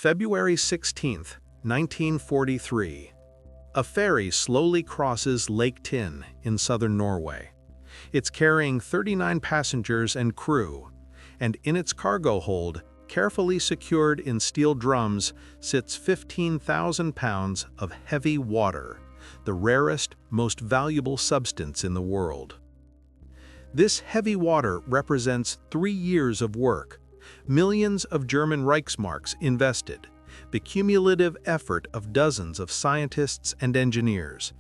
February 16, 1943. A ferry slowly crosses Lake Tinn in southern Norway. It's carrying 39 passengers and crew, and in its cargo hold, carefully secured in steel drums, sits 15,000 pounds of heavy water, the rarest, most valuable substance in the world. This heavy water represents 3 years of work, millions of German Reichsmarks invested, the cumulative effort of dozens of scientists and engineers.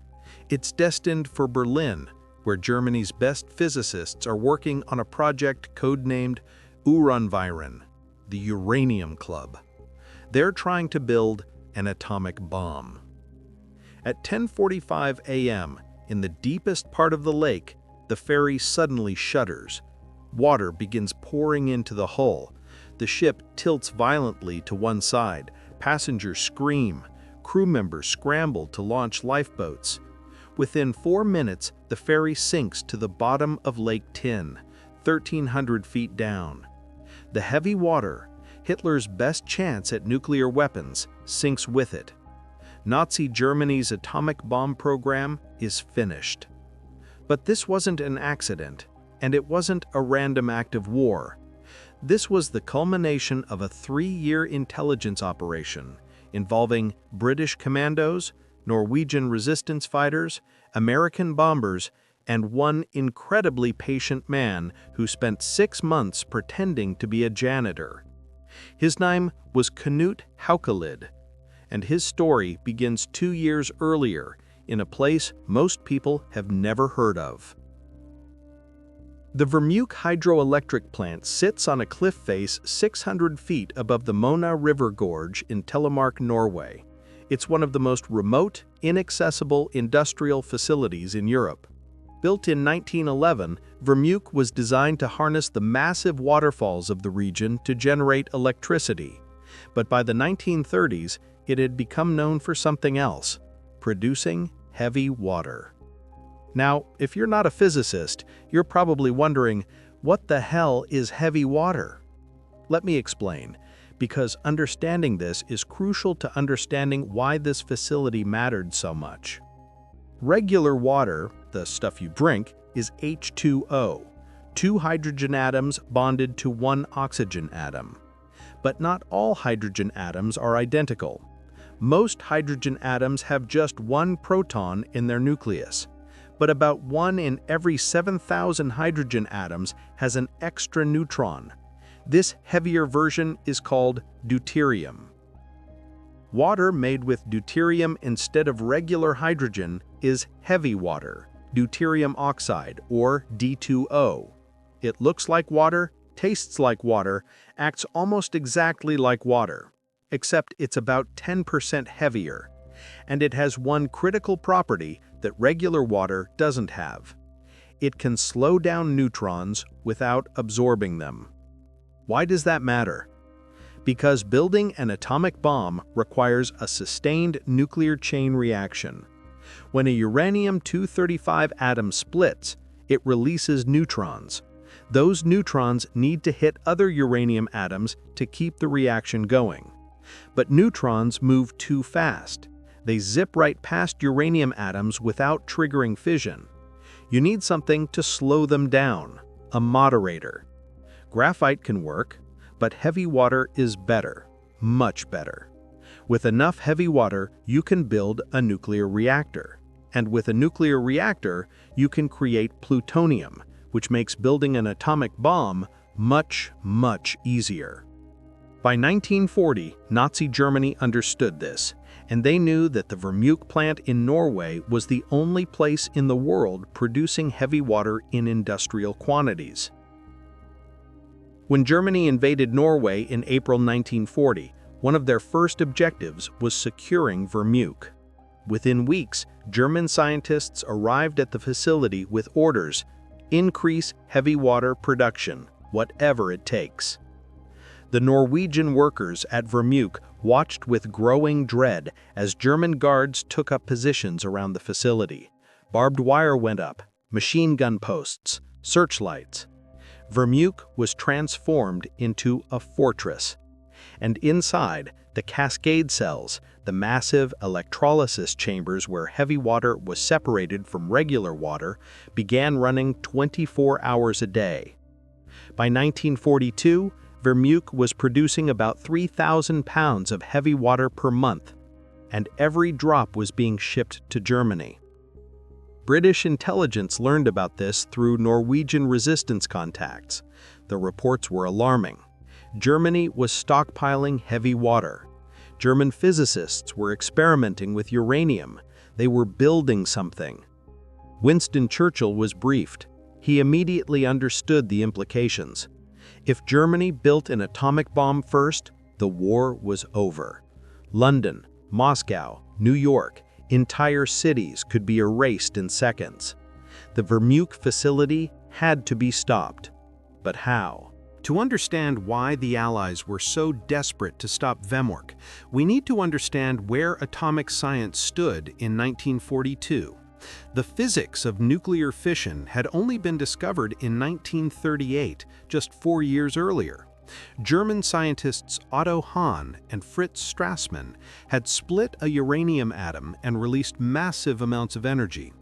It's destined for Berlin, where Germany's best physicists are working on a project codenamed Uranviren, the Uranium Club. They're trying to build an atomic bomb. At 10:45 a.m., in the deepest part of the lake, the ferry suddenly shudders. Water begins pouring into the hull. The ship tilts violently to one side. Passengers scream. Crew members scramble to launch lifeboats. Within 4 minutes, the ferry sinks to the bottom of Lake Tinn, 1,300 feet down. The heavy water, Hitler's best chance at nuclear weapons, sinks with it. Nazi Germany's atomic bomb program is finished. But this wasn't an accident, and it wasn't a random act of war. This was the culmination of a 3-year intelligence operation involving British commandos, Norwegian resistance fighters, American bombers, and one incredibly patient man who spent 6 months pretending to be a janitor. His name was Knut Haukelid, and his story begins 2 years earlier in a place most people have never heard of. The Vemork hydroelectric plant sits on a cliff face 600 feet above the Mona River Gorge in Telemark, Norway. It's one of the most remote, inaccessible industrial facilities in Europe. Built in 1911, Vemork was designed to harness the massive waterfalls of the region to generate electricity. But by the 1930s, it had become known for something else: producing heavy water. Now, if you're not a physicist, you're probably wondering, what the hell is heavy water? Let me explain, because understanding this is crucial to understanding why this facility mattered so much. Regular water, the stuff you drink, is H2O, 2 hydrogen atoms bonded to 1 oxygen atom. But not all hydrogen atoms are identical. Most hydrogen atoms have just 1 proton in their nucleus, but about 1 in every 7,000 hydrogen atoms has an extra neutron. This heavier version is called deuterium. Water made with deuterium instead of regular hydrogen is heavy water, deuterium oxide, or D2O. It looks like water, tastes like water, acts almost exactly like water, except it's about 10% heavier. And it has one critical property that regular water doesn't have. It can slow down neutrons without absorbing them. Why does that matter? Because building an atomic bomb requires a sustained nuclear chain reaction. When a uranium-235 atom splits, it releases neutrons. Those neutrons need to hit other uranium atoms to keep the reaction going. But neutrons move too fast. They zip right past uranium atoms without triggering fission. You need something to slow them down, a moderator. Graphite can work, but heavy water is better, much better. With enough heavy water, you can build a nuclear reactor. And with a nuclear reactor, you can create plutonium, which makes building an atomic bomb much, much easier. By 1940, Nazi Germany understood this, and they knew that the Vemork plant in Norway was the only place in the world producing heavy water in industrial quantities. When Germany invaded Norway in April 1940, one of their first objectives was securing Vemork. Within weeks, German scientists arrived at the facility with orders: increase heavy water production, whatever it takes. The Norwegian workers at Vemork watched with growing dread as German guards took up positions around the facility. Barbed wire went up, machine gun posts, searchlights. Vemork was transformed into a fortress. And inside, The cascade cells, the massive electrolysis chambers where heavy water was separated from regular water, began running 24 hours a day. By 1942, Vemork was producing about 3,000 pounds of heavy water per month, and every drop was being shipped to Germany. British intelligence learned about this through Norwegian resistance contacts. The reports were alarming. Germany was stockpiling heavy water. German physicists were experimenting with uranium. They were building something. Winston Churchill was briefed. He immediately understood the implications. If Germany built an atomic bomb first, the war was over. London, Moscow, New York, entire cities could be erased in seconds. The Vemork facility had to be stopped. But how? To understand why the Allies were so desperate to stop Vemork, we need to understand where atomic science stood in 1942. The physics of nuclear fission had only been discovered in 1938, just 4 years earlier. German scientists Otto Hahn and Fritz Strassmann had split a uranium atom and released massive amounts of energy.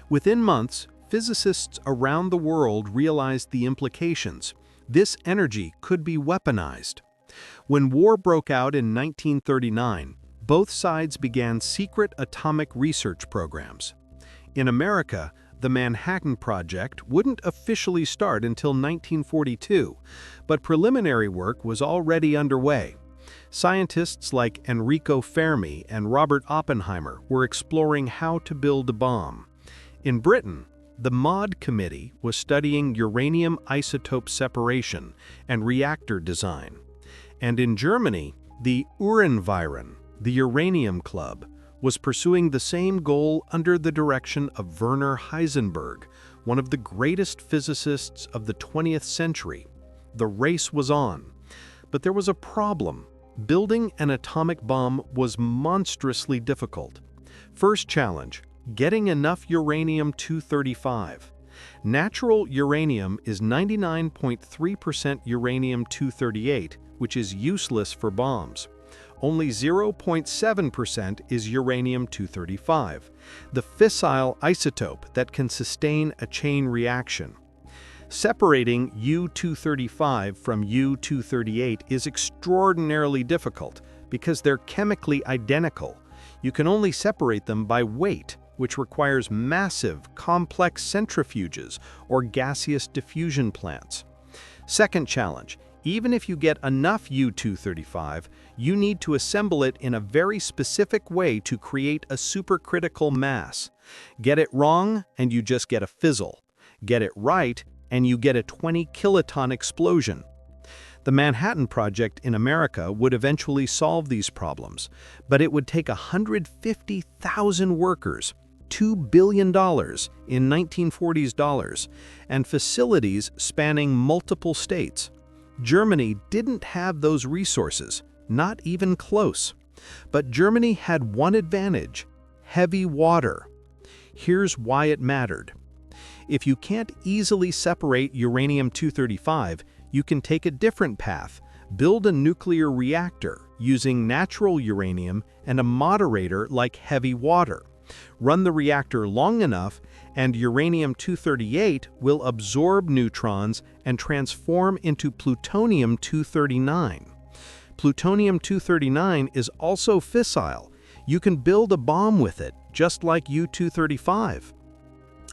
Within months, physicists around the world realized the implications. This energy could be weaponized. When war broke out in 1939, both sides began secret atomic research programs. In America, the Manhattan Project wouldn't officially start until 1942, but preliminary work was already underway. Scientists like Enrico Fermi and Robert Oppenheimer were exploring how to build a bomb. In Britain, the MOD Committee was studying uranium isotope separation and reactor design. And in Germany, the Uranviren, the Uranium Club, was pursuing the same goal under the direction of Werner Heisenberg, one of the greatest physicists of the 20th century. The race was on. But there was a problem. Building an atomic bomb was monstrously difficult. First challenge: getting enough uranium-235. Natural uranium is 99.3% uranium-238, which is useless for bombs. Only 0.7% is uranium-235, the fissile isotope that can sustain a chain reaction. Separating U-235 from U-238 is extraordinarily difficult because they're chemically identical. You can only separate them by weight, which requires massive, complex centrifuges or gaseous diffusion plants. Second challenge: even if you get enough U-235, you need to assemble it in a very specific way to create a supercritical mass. Get it wrong, and you just get a fizzle. Get it right, and you get a 20-kiloton explosion. The Manhattan Project in America would eventually solve these problems, but it would take 150,000 workers, $2 billion in 1940s dollars, and facilities spanning multiple states. Germany didn't have those resources, not even close. But Germany had one advantage: heavy water. Here's why it mattered. If you can't easily separate uranium-235, you can take a different path. Build a nuclear reactor using natural uranium and a moderator like heavy water. Run the reactor long enough, and uranium-238 will absorb neutrons and transform into plutonium-239. Plutonium-239 is also fissile. You can build a bomb with it, just like U-235.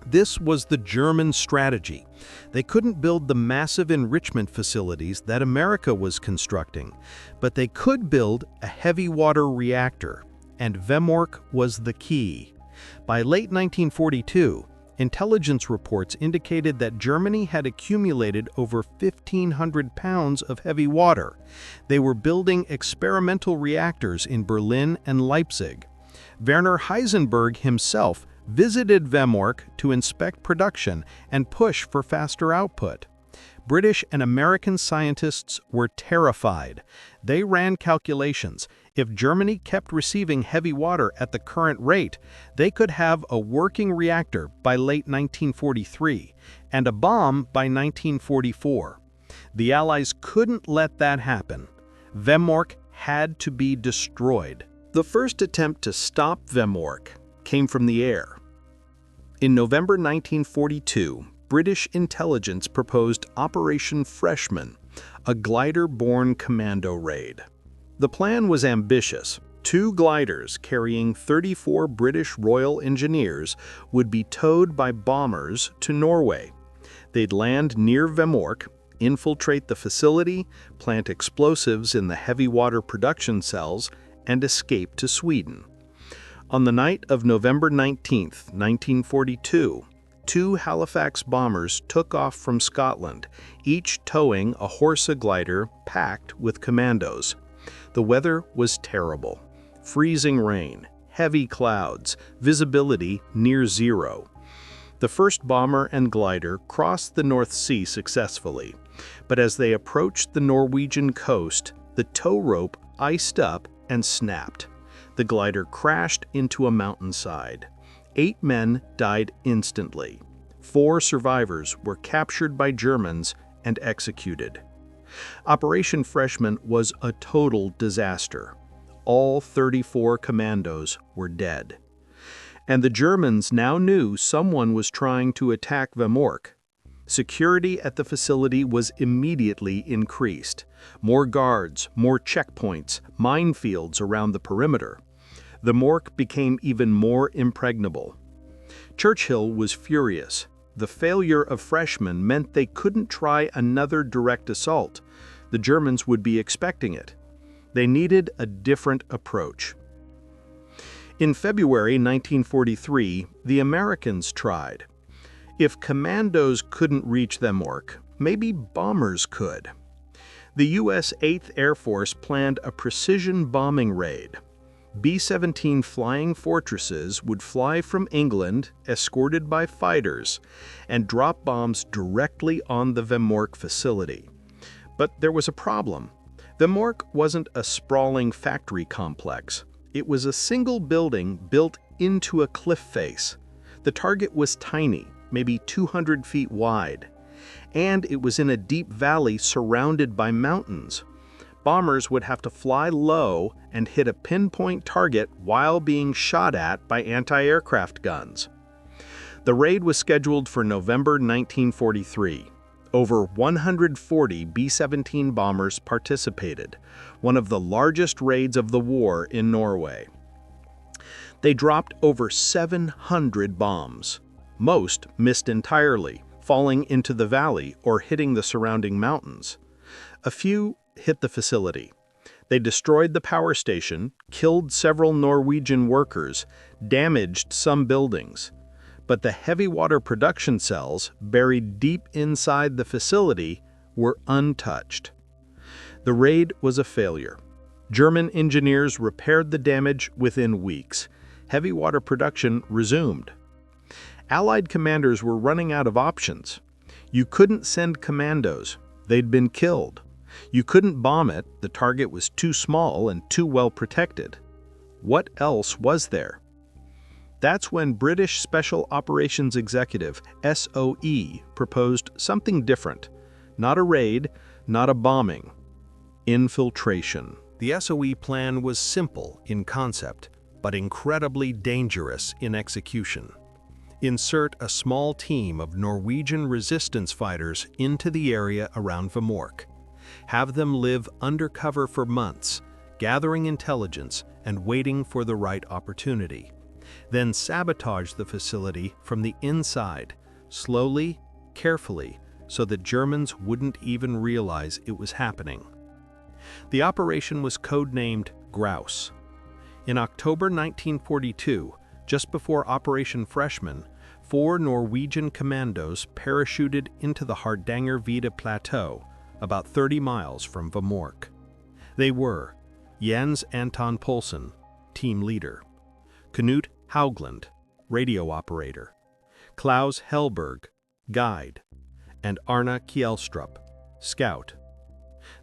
This was the German strategy. They couldn't build the massive enrichment facilities that America was constructing, but they could build a heavy water reactor, and Vemork was the key. By late 1942, intelligence reports indicated that Germany had accumulated over 1,500 pounds of heavy water. They were building experimental reactors in Berlin and Leipzig. Werner Heisenberg himself visited Vemork to inspect production and push for faster output. British and American scientists were terrified. They ran calculations. If Germany kept receiving heavy water at the current rate, they could have a working reactor by late 1943 and a bomb by 1944. The Allies couldn't let that happen. Vemork had to be destroyed. The first attempt to stop Vemork came from the air. In November 1942, British intelligence proposed Operation Freshman, a glider-borne commando raid. The plan was ambitious. 2 gliders carrying 34 British Royal Engineers would be towed by bombers to Norway. They'd land near Vemork, infiltrate the facility, plant explosives in the heavy water production cells, and escape to Sweden. On the night of November 19, 1942, 2 Halifax bombers took off from Scotland, each towing a Horsa glider packed with commandos. The weather was terrible. Freezing rain, heavy clouds, visibility near zero. The first bomber and glider crossed the North Sea successfully, but as they approached the Norwegian coast, the tow rope iced up and snapped. The glider crashed into a mountainside. 8 men died instantly. 4 survivors were captured by Germans and executed. Operation Freshman was a total disaster. All 34 commandos were dead. And the Germans now knew someone was trying to attack Vemork. Security at the facility was immediately increased. More guards, more checkpoints, minefields around the perimeter. Vemork became even more impregnable. Churchill was furious. The failure of Freshman meant they couldn't try another direct assault. The Germans would be expecting it. They needed a different approach. In February 1943, the Americans tried. If commandos couldn't reach Vemork, maybe bombers could. The U.S. 8th Air Force planned a precision bombing raid. B-17 flying fortresses would fly from England, escorted by fighters, and drop bombs directly on the Vemork facility. But there was a problem. Vemork wasn't a sprawling factory complex. It was a single building built into a cliff face. The target was tiny, maybe 200 feet wide, and it was in a deep valley surrounded by mountains. Bombers would have to fly low and hit a pinpoint target while being shot at by anti-aircraft guns. The raid was scheduled for November 1943. Over 140 B-17 bombers participated, one of the largest raids of the war in Norway. They dropped over 700 bombs. Most missed entirely, falling into the valley or hitting the surrounding mountains. A few hit the facility. They destroyed the power station, killed several Norwegian workers, damaged some buildings. But the heavy water production cells, buried deep inside the facility, were untouched. The raid was a failure. German engineers repaired the damage within weeks. Heavy water production resumed. Allied commanders were running out of options. You couldn't send commandos. They'd been killed. You couldn't bomb it. The target was too small and too well protected. What else was there? That's when British Special Operations Executive, SOE, proposed something different. Not a raid, not a bombing. Infiltration. The SOE plan was simple in concept, but incredibly dangerous in execution. Insert a small team of Norwegian resistance fighters into the area around Vemork. Have them live undercover for months, gathering intelligence and waiting for the right opportunity. Then sabotage the facility from the inside, slowly, carefully, so that Germans wouldn't even realize it was happening. The operation was codenamed Grouse. In October 1942, just before Operation Freshman, 4 Norwegian commandos parachuted into the Hardangervidda Plateau, about 30 miles from Vemork. They were Jens Anton Poulsen, team leader; Knut Haukelid, radio operator; Klaus Helberg, guide; and Arne Kjelstrup, scout.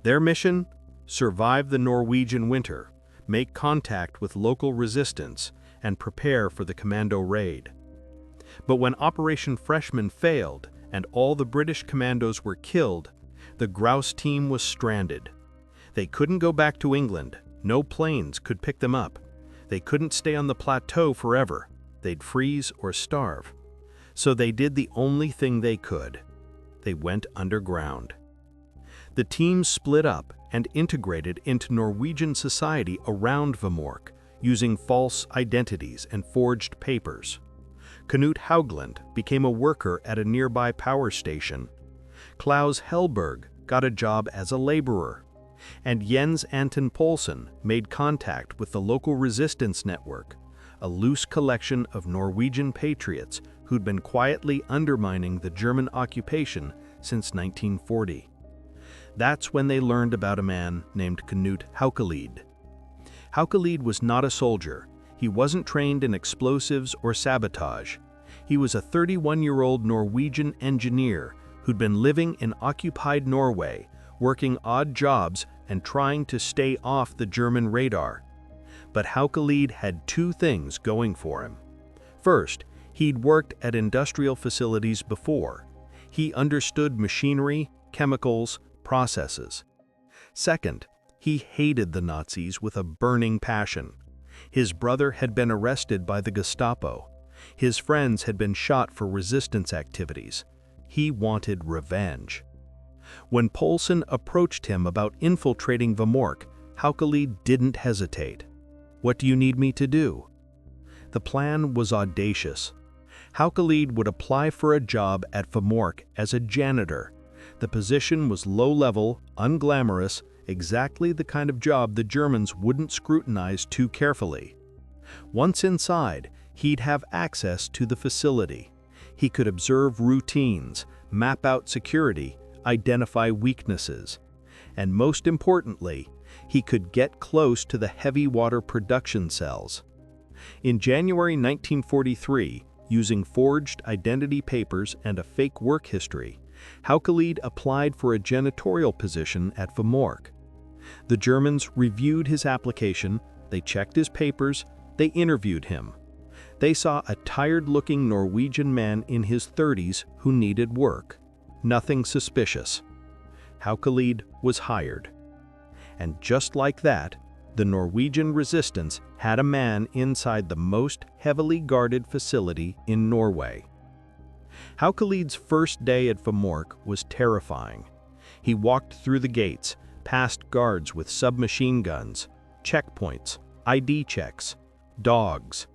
Their mission? Survive the Norwegian winter, make contact with local resistance, and prepare for the commando raid. But when Operation Freshman failed and all the British commandos were killed, the Grouse team was stranded. They couldn't go back to England, No planes could pick them up. They couldn't stay on the plateau forever. They'd freeze or starve. So they did the only thing they could. They went underground. The team split up and integrated into Norwegian society around Vemork, using false identities and forged papers. Knut Haukelid became a worker at a nearby power station. Klaus Hellberg got a job as a laborer. And Jens Anton Poulsen made contact with the local resistance network, a loose collection of Norwegian patriots who'd been quietly undermining the German occupation since 1940. That's when they learned about a man named Knut Haukelid. Haukelid was not a soldier. He wasn't trained in explosives or sabotage. He was a 31-year-old Norwegian engineer who'd been living in occupied Norway, working odd jobs and trying to stay off the German radar. But Haukelid had two things going for him. First, he'd worked at industrial facilities before. He understood machinery, chemicals, processes. Second, he hated the Nazis with a burning passion. His brother had been arrested by the Gestapo. His friends had been shot for resistance activities. He wanted revenge. When Poulsen approached him about infiltrating Vemork, Haukelid didn't hesitate. "What do you need me to do?" The plan was audacious. Haukelid would apply for a job at Vemork as a janitor. The position was low-level, unglamorous, exactly the kind of job the Germans wouldn't scrutinize too carefully. Once inside, he'd have access to the facility. He could observe routines, map out security, identify weaknesses, and most importantly, he could get close to the heavy water production cells. In January 1943, using forged identity papers and a fake work history, Haukelid applied for a janitorial position at Vemork. The Germans reviewed his application, they checked his papers, they interviewed him. They saw a tired-looking Norwegian man in his 30s who needed work. Nothing suspicious. Haukelid was hired. And just like that, the Norwegian resistance had a man inside the most heavily guarded facility in Norway. Haukelid's first day at Vemork was terrifying. He walked through the gates, past guards with submachine guns, checkpoints, ID checks, dogs.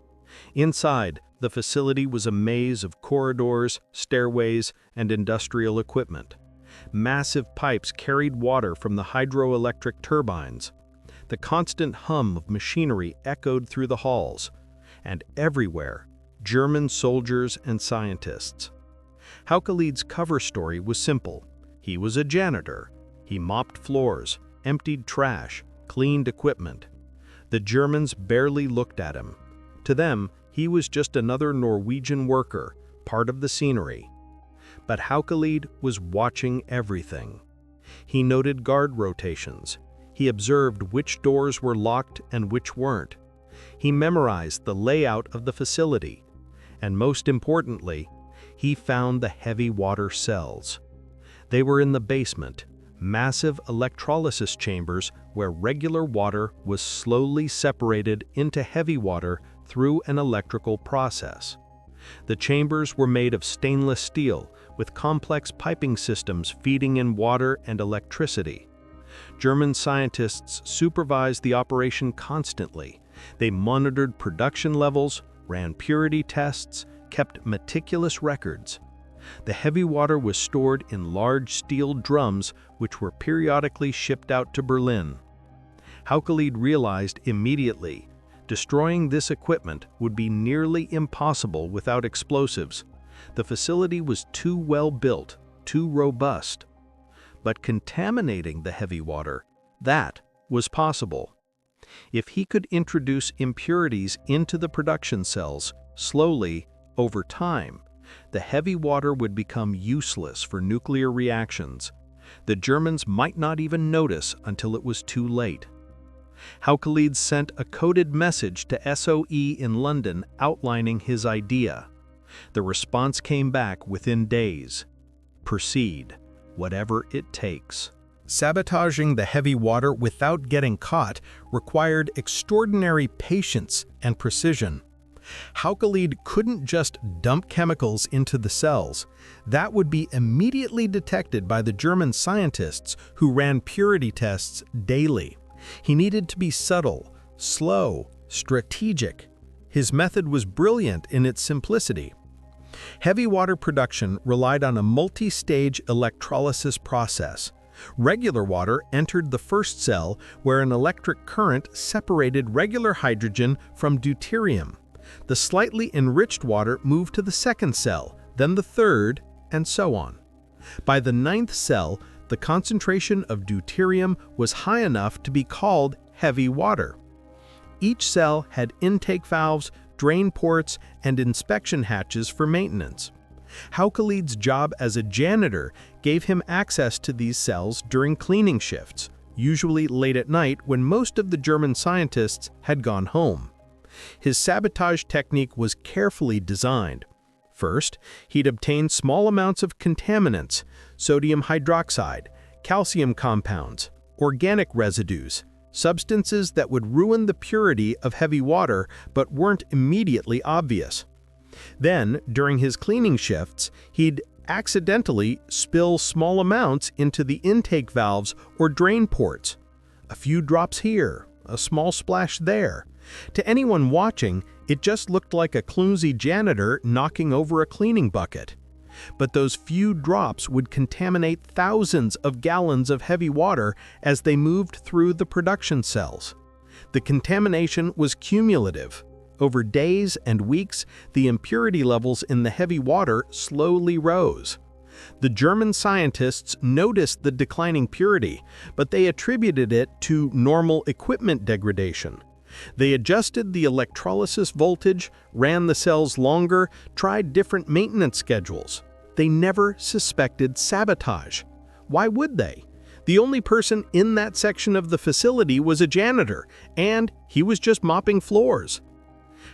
Inside, the facility was a maze of corridors, stairways, and industrial equipment. Massive pipes carried water from the hydroelectric turbines. The constant hum of machinery echoed through the halls. And everywhere, German soldiers and scientists. Haukelid's cover story was simple. He was a janitor. He mopped floors, emptied trash, cleaned equipment. The Germans barely looked at him. To them, he was just another Norwegian worker, part of the scenery. But Haukelid was watching everything. He noted guard rotations. He observed which doors were locked and which weren't. He memorized the layout of the facility. And most importantly, he found the heavy water cells. They were in the basement, massive electrolysis chambers where regular water was slowly separated into heavy water through an electrical process. The chambers were made of stainless steel, with complex piping systems feeding in water and electricity. German scientists supervised the operation constantly. They monitored production levels, ran purity tests, kept meticulous records. The heavy water was stored in large steel drums which were periodically shipped out to Berlin. Haukelid realized immediately, destroying this equipment would be nearly impossible without explosives. The facility was too well built, too robust. But contaminating the heavy water, that was possible. If he could introduce impurities into the production cells, slowly, over time, the heavy water would become useless for nuclear reactions. The Germans might not even notice until it was too late. Haukelid sent a coded message to SOE in London outlining his idea. The response came back within days. Proceed, whatever it takes. Sabotaging the heavy water without getting caught required extraordinary patience and precision. Haukelid couldn't just dump chemicals into the cells. That would be immediately detected by the German scientists who ran purity tests daily. He needed to be subtle, slow, strategic. His method was brilliant in its simplicity. Heavy water production relied on a multi-stage electrolysis process. Regular water entered the first cell, where an electric current separated regular hydrogen from deuterium. The slightly enriched water moved to the second cell, then the third, and so on. By the ninth cell, the concentration of deuterium was high enough to be called heavy water. Each cell had intake valves, drain ports, and inspection hatches for maintenance. Haukelid's job as a janitor gave him access to these cells during cleaning shifts, usually late at night when most of the German scientists had gone home. His sabotage technique was carefully designed. First, he'd obtain small amounts of contaminants, sodium hydroxide, calcium compounds, organic residues, substances that would ruin the purity of heavy water but weren't immediately obvious. Then, during his cleaning shifts, he'd accidentally spill small amounts into the intake valves or drain ports. A few drops here, a small splash there. To anyone watching, it just looked like a clumsy janitor knocking over a cleaning bucket. But those few drops would contaminate thousands of gallons of heavy water as they moved through the production cells. The contamination was cumulative. Over days and weeks, the impurity levels in the heavy water slowly rose. The German scientists noticed the declining purity, but they attributed it to normal equipment degradation. They adjusted the electrolysis voltage, ran the cells longer, tried different maintenance schedules. They never suspected sabotage. Why would they? The only person in that section of the facility was a janitor, and he was just mopping floors.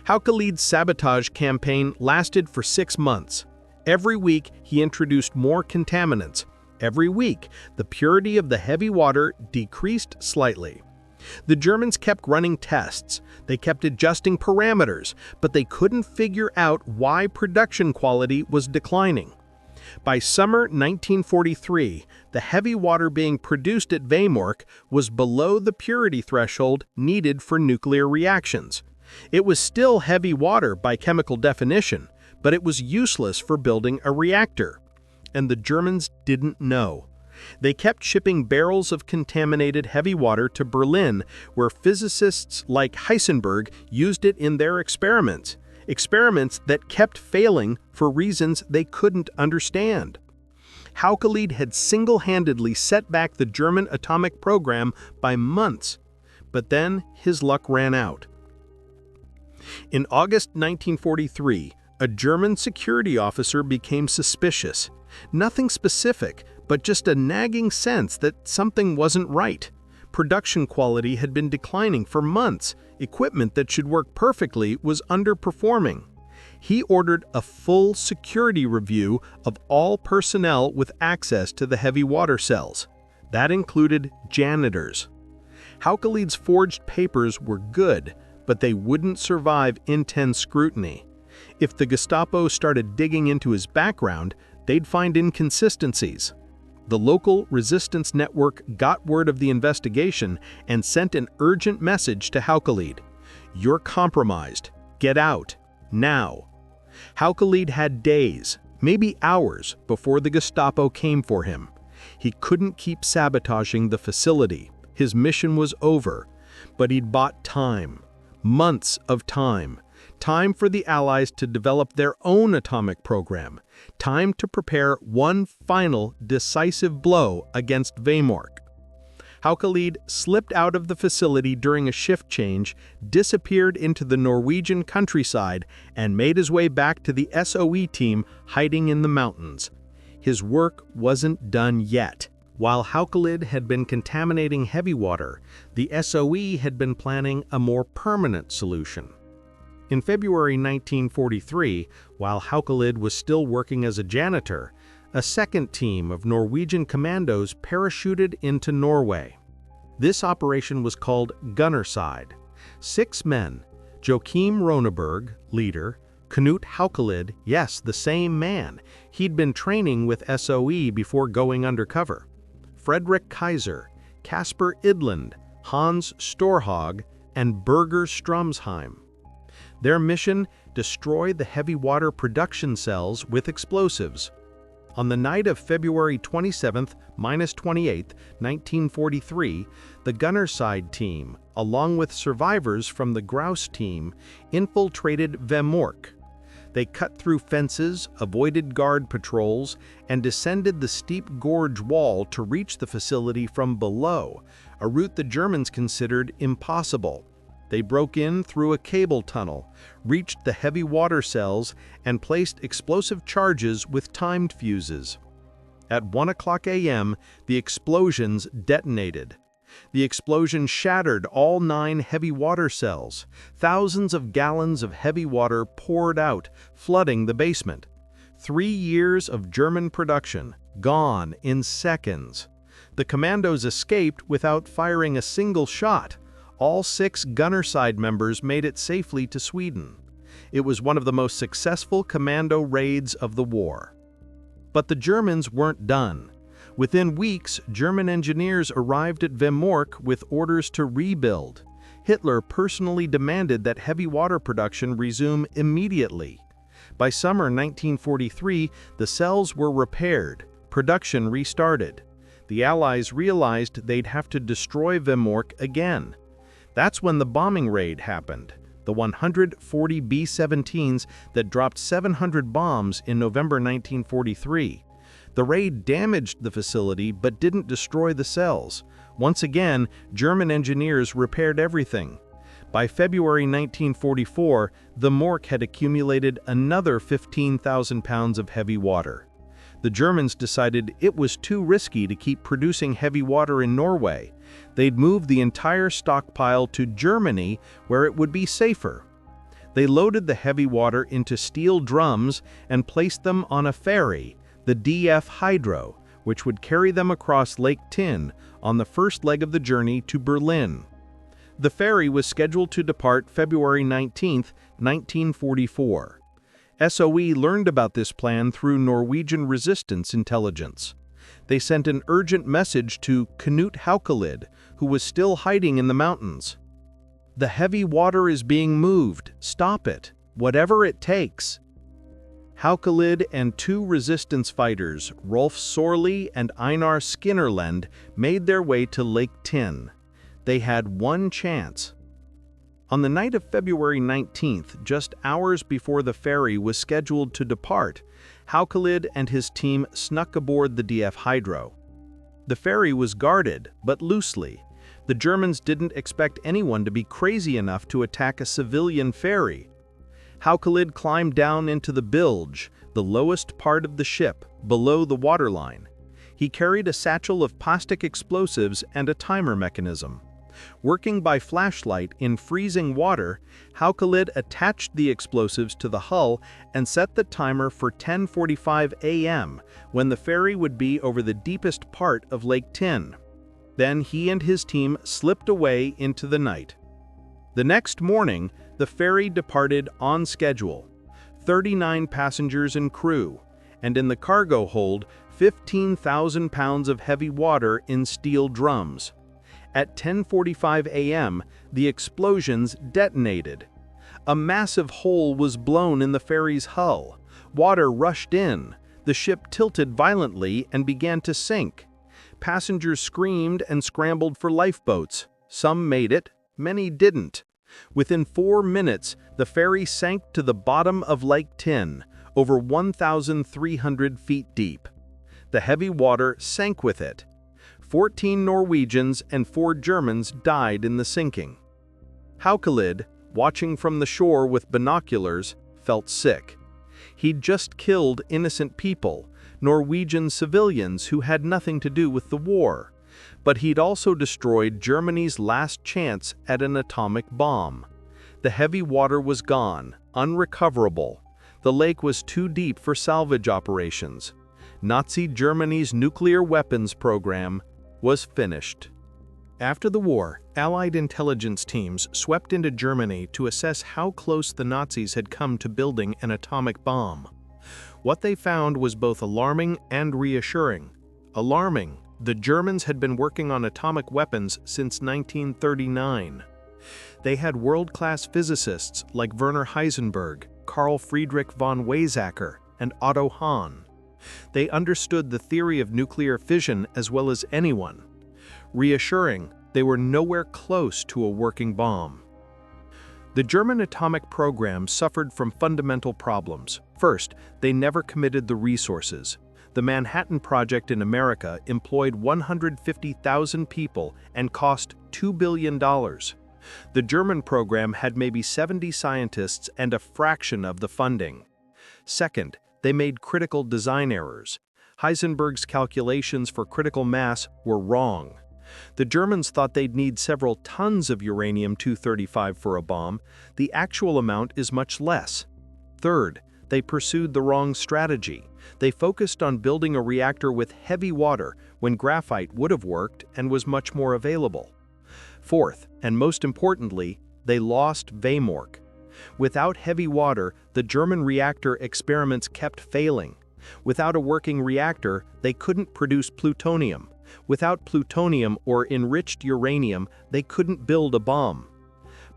Haukelid's sabotage campaign lasted for 6 months. Every week, he introduced more contaminants. Every week, the purity of the heavy water decreased slightly. The Germans kept running tests. They kept adjusting parameters, but they couldn't figure out why production quality was declining. By summer 1943, the heavy water being produced at Vemork was below the purity threshold needed for nuclear reactions. It was still heavy water by chemical definition, but it was useless for building a reactor. And the Germans didn't know. They kept shipping barrels of contaminated heavy water to Berlin, where physicists like Heisenberg used it in their experiments that kept failing for reasons they couldn't understand. Haukelid had single-handedly set back the German atomic program by months, but then his luck ran out. In August 1943, a German security officer became suspicious. Nothing specific, but just a nagging sense that something wasn't right. Production quality had been declining for months. Equipment that should work perfectly was underperforming. He ordered a full security review of all personnel with access to the heavy water cells. That included janitors. Haukelid's forged papers were good, but they wouldn't survive intense scrutiny. If the Gestapo started digging into his background, they'd find inconsistencies. The local resistance network got word of the investigation and sent an urgent message to Haukelid. "You're compromised. Get out. Now." Haukelid had days, maybe hours, before the Gestapo came for him. He couldn't keep sabotaging the facility. His mission was over. But he'd bought time. Months of time. Time for the Allies to develop their own atomic program. Time to prepare one final decisive blow against Vemork. Haukelid slipped out of the facility during a shift change, disappeared into the Norwegian countryside, and made his way back to the SOE team hiding in the mountains. His work wasn't done yet. While Haukelid had been contaminating heavy water, the SOE had been planning a more permanent solution. In February 1943, while Haukelid was still working as a janitor, A second team of Norwegian commandos parachuted into Norway. This operation was called Gunnerside. 6 men, Joachim Roneberg, leader, Knut Haukelid, yes, the same man, he'd been training with SOE before going undercover, Frederick Kaiser, Kasper Idland, Hans Storhag, and Birger Stromsheim. Their mission: destroy the heavy water production cells with explosives. On the night of February 27th, 28th, 1943, the Gunnerside team, along with survivors from the Grouse team, infiltrated Vemork. They cut through fences, avoided guard patrols, and descended the steep gorge wall to reach the facility from below, a route the Germans considered impossible. They broke in through a cable tunnel, reached the heavy water cells, and placed explosive charges with timed fuses. At 1:00 a.m., the explosions detonated. The explosion shattered all 9 heavy water cells. Thousands of gallons of heavy water poured out, flooding the basement. 3 years of German production, gone in seconds. The commandos escaped without firing a single shot. All 6 Gunnerside members made it safely to Sweden. It was one of the most successful commando raids of the war. But the Germans weren't done. Within weeks, German engineers arrived at Vemork with orders to rebuild. Hitler personally demanded that heavy water production resume immediately. By summer 1943, the cells were repaired, production restarted. The Allies realized they'd have to destroy Vemork again. That's when the bombing raid happened, the 140 B-17s that dropped 700 bombs in November 1943. The raid damaged the facility but didn't destroy the cells. Once again, German engineers repaired everything. By February 1944, Vemork had accumulated another 15,000 pounds of heavy water. The Germans decided it was too risky to keep producing heavy water in Norway. They'd move the entire stockpile to Germany, where it would be safer. They loaded the heavy water into steel drums and placed them on a ferry, the DF Hydro, which would carry them across Lake Tinn on the first leg of the journey to Berlin. The ferry was scheduled to depart February 19, 1944. SOE learned about this plan through Norwegian resistance intelligence. They sent an urgent message to Knut Haukelid, who was still hiding in the mountains. "The heavy water is being moved. Stop it, whatever it takes." Haukelid and 2 resistance fighters, Rolf Sorley and Einar Skinnerlend, made their way to Lake Tinn. They had one chance. On the night of February 19th, just hours before the ferry was scheduled to depart, Haukelid and his team snuck aboard the DF Hydro. The ferry was guarded, but loosely. The Germans didn't expect anyone to be crazy enough to attack a civilian ferry. Haukelid climbed down into the bilge, the lowest part of the ship, below the waterline. He carried a satchel of plastic explosives and a timer mechanism. Working by flashlight in freezing water, Haukelid attached the explosives to the hull and set the timer for 10:45 a.m., when the ferry would be over the deepest part of Lake Tinn. Then he and his team slipped away into the night. The next morning, the ferry departed on schedule, 39 passengers and crew, and in the cargo hold, 15,000 pounds of heavy water in steel drums. At 10:45 a.m., the explosions detonated. A massive hole was blown in the ferry's hull. Water rushed in. The ship tilted violently and began to sink. Passengers screamed and scrambled for lifeboats. Some made it, many didn't. Within 4 minutes, the ferry sank to the bottom of Lake Tinn, over 1,300 feet deep. The heavy water sank with it. 14 Norwegians and 4 Germans died in the sinking. Haukelid, watching from the shore with binoculars, felt sick. He'd just killed innocent people, Norwegian civilians who had nothing to do with the war. But he'd also destroyed Germany's last chance at an atomic bomb. The heavy water was gone, unrecoverable. The lake was too deep for salvage operations. Nazi Germany's nuclear weapons program was finished. After the war, Allied intelligence teams swept into Germany to assess how close the Nazis had come to building an atomic bomb. What they found was both alarming and reassuring. Alarming, the Germans had been working on atomic weapons since 1939. They had world-class physicists like Werner Heisenberg, Carl Friedrich von Weizsäcker, and Otto Hahn. They understood the theory of nuclear fission as well as anyone. Reassuring, they were nowhere close to a working bomb. The German atomic program suffered from fundamental problems. First, they never committed the resources. The Manhattan Project in America employed 150,000 people and cost $2 billion. The German program had maybe 70 scientists and a fraction of the funding. Second, they made critical design errors. Heisenberg's calculations for critical mass were wrong. The Germans thought they'd need several tons of uranium-235 for a bomb. The actual amount is much less. Third, they pursued the wrong strategy. They focused on building a reactor with heavy water when graphite would have worked and was much more available. Fourth, and most importantly, they lost Vemork. Without heavy water, the German reactor experiments kept failing. Without a working reactor, they couldn't produce plutonium. Without plutonium or enriched uranium, they couldn't build a bomb.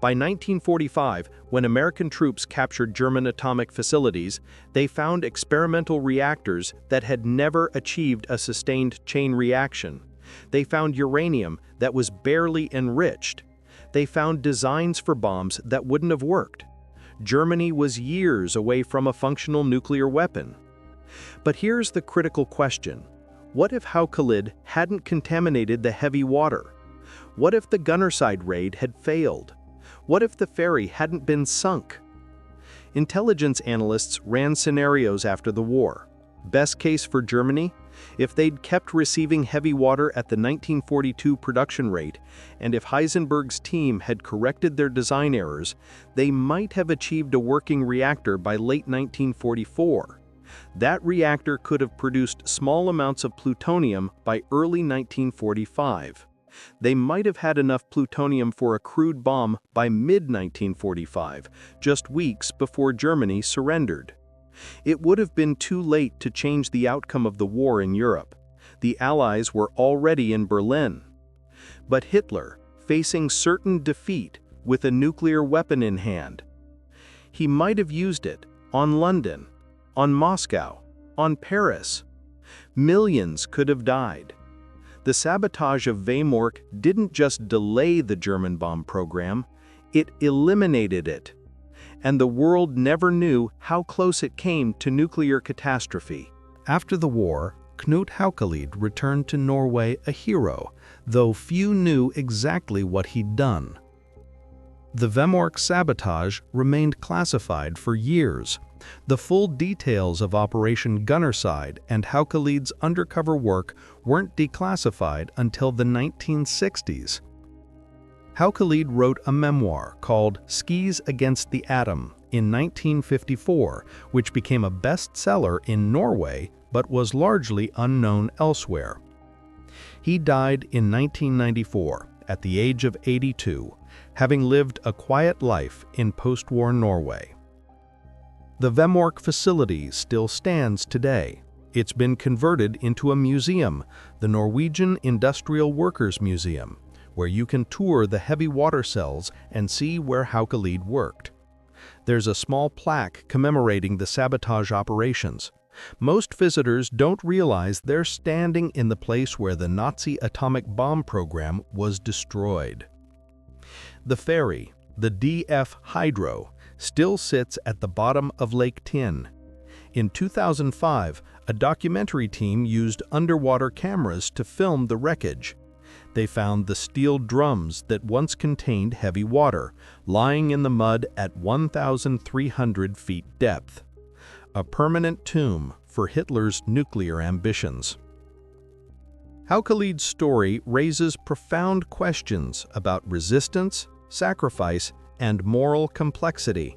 By 1945, when American troops captured German atomic facilities, they found experimental reactors that had never achieved a sustained chain reaction. They found uranium that was barely enriched. They found designs for bombs that wouldn't have worked. Germany was years away from a functional nuclear weapon. But here's the critical question. What if Haukelid hadn't contaminated the heavy water? What if the gunnerside raid had failed? What if the ferry hadn't been sunk? Intelligence analysts ran scenarios after the war. Best case for Germany? If they'd kept receiving heavy water at the 1942 production rate, and if Heisenberg's team had corrected their design errors, they might have achieved a working reactor by late 1944. That reactor could have produced small amounts of plutonium by early 1945. They might have had enough plutonium for a crude bomb by mid-1945, just weeks before Germany surrendered. It would have been too late to change the outcome of the war in Europe. The Allies were already in Berlin. But Hitler, facing certain defeat with a nuclear weapon in hand, he might have used it on London, on Moscow, on Paris. Millions could have died. The sabotage of Vemork didn't just delay the German bomb program, it eliminated it. And the world never knew how close it came to nuclear catastrophe. After the war, Knut Haukelid returned to Norway a hero, though few knew exactly what he'd done. The Vemork sabotage remained classified for years. The full details of Operation Gunnerside and Haukelid's undercover work weren't declassified until the 1960s. Haukelid wrote a memoir called Skis Against the Atom in 1954, which became a bestseller in Norway but was largely unknown elsewhere. He died in 1994 at the age of 82, having lived a quiet life in post-war Norway. The Vemork facility still stands today. It's been converted into a museum, the Norwegian Industrial Workers Museum, where you can tour the heavy water cells and see where Haukelid worked. There's a small plaque commemorating the sabotage operations. Most visitors don't realize they're standing in the place where the Nazi atomic bomb program was destroyed. The ferry, the DF Hydro, still sits at the bottom of Lake Tinn. In 2005, a documentary team used underwater cameras to film the wreckage. They found the steel drums that once contained heavy water, lying in the mud at 1,300 feet depth. A permanent tomb for Hitler's nuclear ambitions. Haukelid's story raises profound questions about resistance, sacrifice, and moral complexity.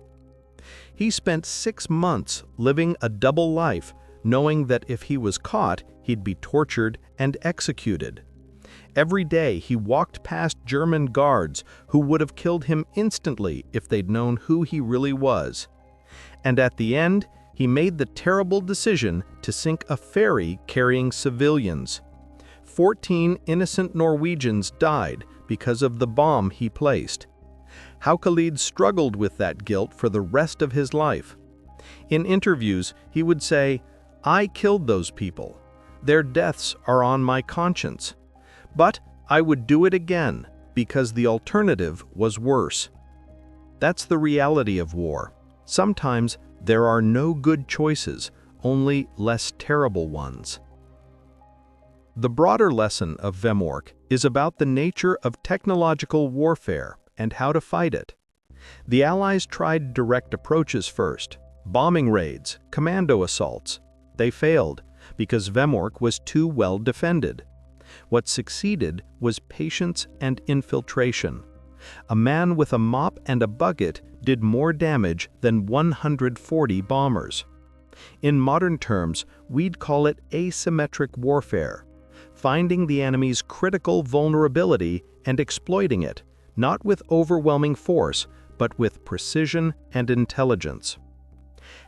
He spent 6 months living a double life, knowing that if he was caught, he'd be tortured and executed. Every day he walked past German guards who would have killed him instantly if they'd known who he really was. And at the end, he made the terrible decision to sink a ferry carrying civilians. 14 innocent Norwegians died because of the bomb he placed. Haukelid struggled with that guilt for the rest of his life. In interviews, he would say, "I killed those people. Their deaths are on my conscience. But I would do it again because the alternative was worse." That's the reality of war. Sometimes there are no good choices, only less terrible ones. The broader lesson of Vemork is about the nature of technological warfare and how to fight it. The Allies tried direct approaches first, bombing raids, commando assaults. They failed because Vemork was too well defended. What succeeded was patience and infiltration. A man with a mop and a bucket did more damage than 140 bombers. In modern terms, we'd call it asymmetric warfare, finding the enemy's critical vulnerability and exploiting it, not with overwhelming force, but with precision and intelligence.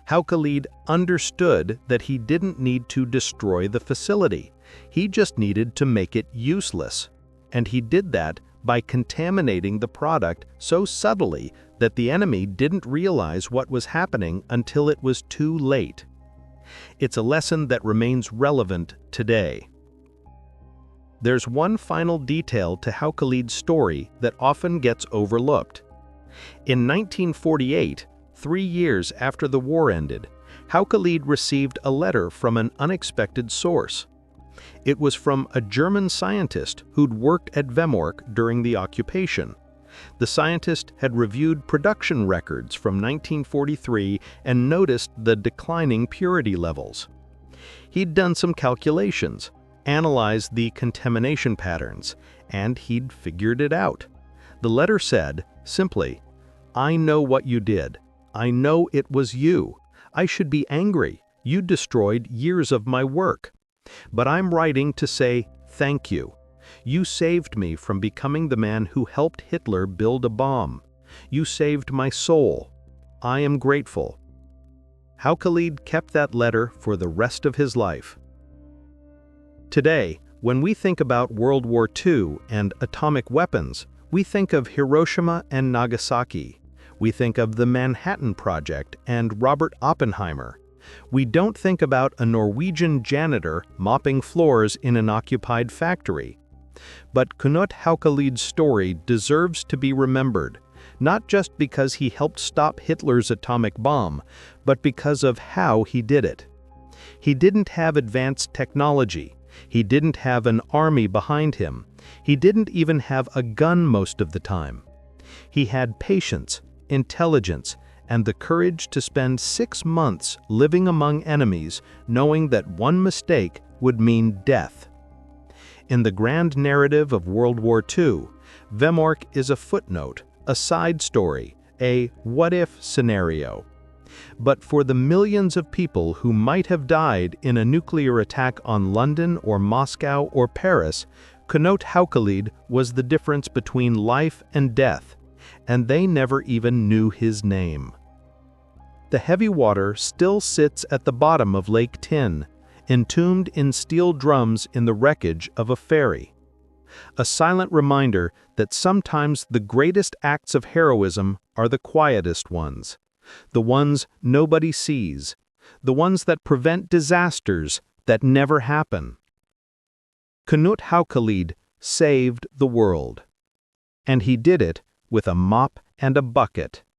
Haukelid understood that he didn't need to destroy the facility. He just needed to make it useless. And he did that by contaminating the product so subtly that the enemy didn't realize what was happening until it was too late. It's a lesson that remains relevant today. There's one final detail to Haukelid's story that often gets overlooked. In 1948, 3 years after the war ended, Haukelid received a letter from an unexpected source. It was from a German scientist who'd worked at Vemork during the occupation. The scientist had reviewed production records from 1943 and noticed the declining purity levels. He'd done some calculations, analyzed the contamination patterns, and he'd figured it out. The letter said, simply, "I know what you did. I know it was you. I should be angry. You destroyed years of my work. But I'm writing to say thank you. You saved me from becoming the man who helped Hitler build a bomb. You saved my soul. I am grateful." Haukelid kept that letter for the rest of his life. Today, when we think about World War II and atomic weapons, we think of Hiroshima and Nagasaki. We think of the Manhattan Project and Robert Oppenheimer. We don't think about a Norwegian janitor mopping floors in an occupied factory. But Knut Haukelid's story deserves to be remembered, not just because he helped stop Hitler's atomic bomb, but because of how he did it. He didn't have advanced technology. He didn't have an army behind him. He didn't even have a gun most of the time. He had patience, intelligence, and the courage to spend 6 months living among enemies, knowing that one mistake would mean death. In the grand narrative of World War II, Vemork is a footnote, a side story, a what-if scenario. But for the millions of people who might have died in a nuclear attack on London or Moscow or Paris, Knut Haukelid was the difference between life and death, and they never even knew his name. The heavy water still sits at the bottom of Lake Tinn, entombed in steel drums in the wreckage of a ferry. A silent reminder that sometimes the greatest acts of heroism are the quietest ones, the ones nobody sees, the ones that prevent disasters that never happen. Knut Haukelid saved the world. And he did it with a mop and a bucket.